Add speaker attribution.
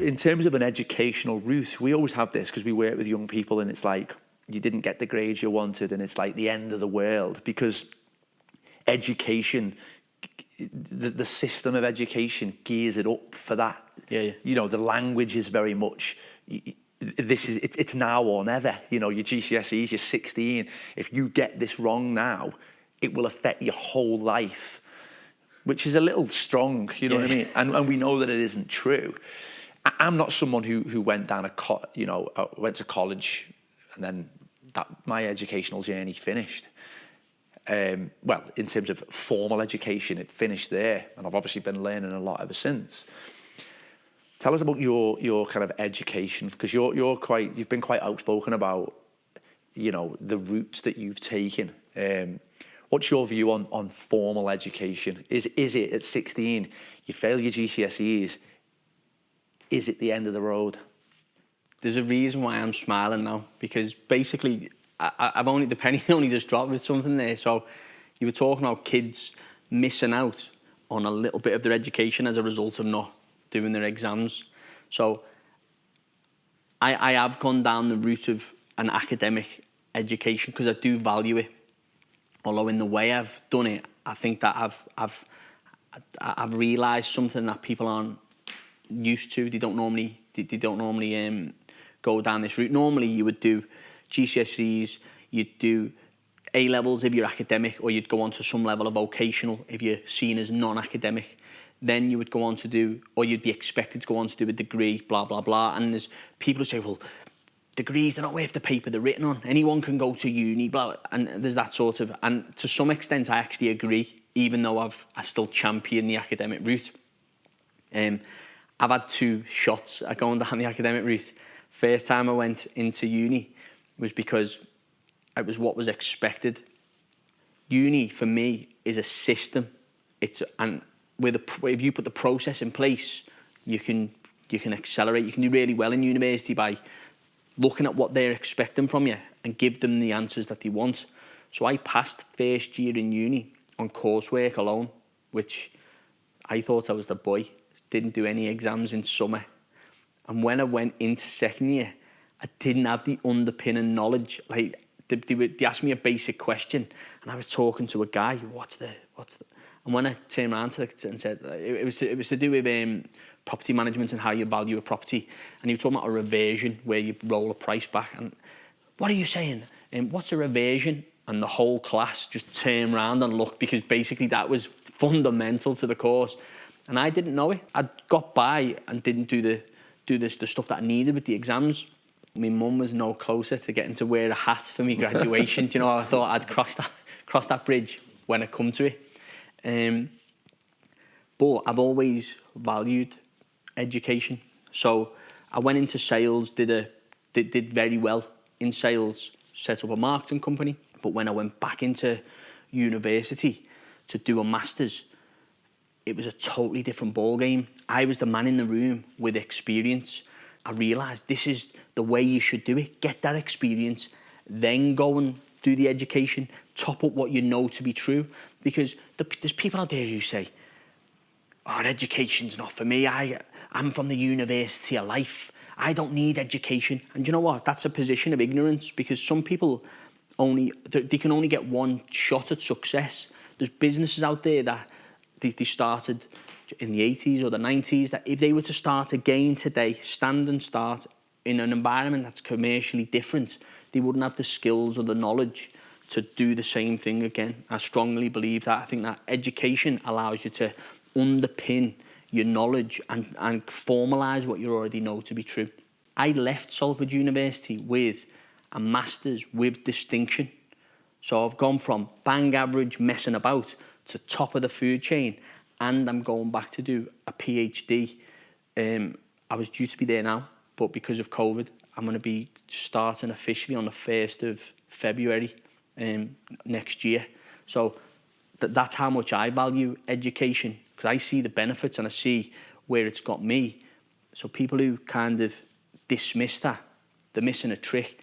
Speaker 1: in terms of an educational route, we always have this because we work with young people, and it's like you didn't get the grades you wanted, and it's like the end of the world, because education, the system of education gears it up for that.
Speaker 2: Yeah.
Speaker 1: You know, the language is very much, it's now or never. You know, your GCSEs, you're 16. If you get this wrong now, it will affect your whole life, which is a little strong, you know what I mean? And we know that it isn't true. I'm not someone who went down went to college and then my educational journey finished. Well, in terms of formal education, it finished there, and I've obviously been learning a lot ever since. Tell us about your kind of education, because you've been quite outspoken about, you know, the routes that you've taken. What's your view on formal education? Is it at 16 you fail your GCSEs? Is it the end of the road?
Speaker 2: There's a reason why I'm smiling now, because basically the penny only just dropped with something there. So you were talking about kids missing out on a little bit of their education as a result of not doing their exams. So I have gone down the route of an academic education because I do value it. Although in the way I've done it, I think that I've realised something that people aren't used to. They don't normally go down this route. Normally you would do GCSEs, you'd do A-levels if you're academic, or you'd go on to some level of vocational if you're seen as non-academic. Then you would go on to do, or you'd be expected to go on to do a degree, blah, blah, blah. And there's people who say, well, degrees, they're not worth the paper they're written on. Anyone can go to uni, blah, and there's that sort of, and to some extent I actually agree, even though I still champion the academic route. I've had 2 shots at going down the academic route. First time I went into uni was because it was what was expected. Uni for me is a system. If you put the process in place, you can accelerate. You can do really well in university by looking at what they're expecting from you and give them the answers that they want. So I passed first year in uni on coursework alone, which I thought I was the boy. Didn't do any exams in summer. And when I went into second year, I didn't have the underpinning knowledge. Like they asked me a basic question, and I was talking to a guy. What's the? And when I turned around to it and said it was to do with property management and how you value a property, and he was talking about a reversion where you roll a price back. And what are you saying? And what's a reversion? And the whole class just turned around and looked, because basically that was fundamental to the course, and I didn't know it. I got by and didn't do the stuff that I needed with the exams. My mum was no closer to getting to wear a hat for my graduation. Do you know, I thought I'd cross that bridge when I come to it. But I've always valued education. So I went into sales, did very well in sales, set up a marketing company. But when I went back into university to do a master's, it was a totally different ballgame. I was the man in the room with experience. I realised this is the way you should do it. Get that experience, then go and do the education, top up what you know to be true. Because there's people out there who say, oh, education's not for me. I'm from the university of life. I don't need education. And you know what? That's a position of ignorance, because some people they can only get one shot at success. There's businesses out there that they started in the 80s or the 90s, that if they were to start again today, stand and start in an environment that's commercially different, they wouldn't have the skills or the knowledge to do the same thing again. I strongly believe that. I think that education allows you to underpin your knowledge and formalise what you already know to be true. I left Salford University with a master's with distinction. So I've gone from bang average messing about to top of the food chain, and I'm going back to do a PhD. I was due to be there now, but because of COVID, I'm going to be starting officially on the 1st of February next year. So that's how much I value education, because I see the benefits and I see where it's got me. So people who kind of dismiss that, they're missing a trick.